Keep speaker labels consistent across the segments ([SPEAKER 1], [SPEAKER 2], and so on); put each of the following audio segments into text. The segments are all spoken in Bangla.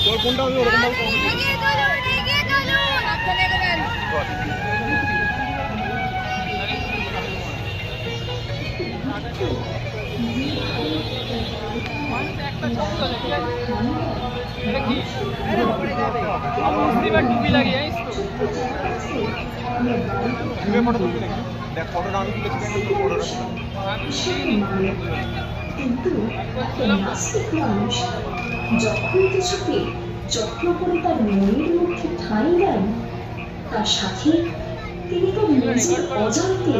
[SPEAKER 1] তোর কোনটা আমি ওরকম ভাবে
[SPEAKER 2] টুপি লাগিয়ে
[SPEAKER 1] ফটো তুলবি নাকি? দেখ ফটোটা আমি তুলেছি, ফটোটা
[SPEAKER 3] কিন্তু একটা নাস্তিক মানুষ যখন কিছুকে যত্ন করে তার মনের মধ্যে ঠাঁই দেন, তার সাথে তিনি তার নিজের অজান্তে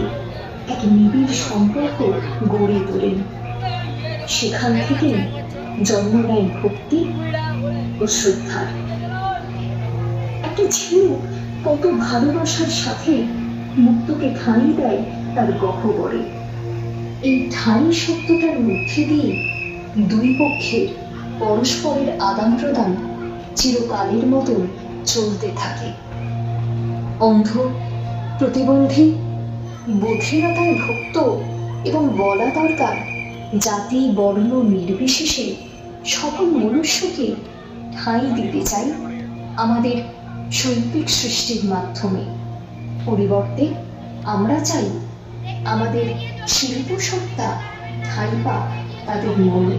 [SPEAKER 3] এক নিবিড় সম্পর্ক গড়ে তোলেন। সেখান থেকে জন্ম নেয় ভক্তি ও শ্রদ্ধার। একটা ঝিনুক কত ভালোবাসার সাথে মুক্তকে ঠাঁই দেয় তার গহ্বরে। এই ঠাঁই শব্দটার মধ্যে দিয়ে দুই পক্ষের পরস্পরের আদান প্রদান চিরকালের মতো চলতে থাকে। অন্ধ, প্রতিবন্ধী, বধিরতায় ভুক্ত এবং বলা দরকার জাতি বর্ণ নির্বিশেষে সকল মনুষ্যকে ঠাঁই দিতে চাই আমাদের শৈল্পিক সৃষ্টির মাধ্যমে। পরিবর্তে আমরা চাই আমাদের শিল্প সত্তা ঠাঁই পাক তাদের মনে।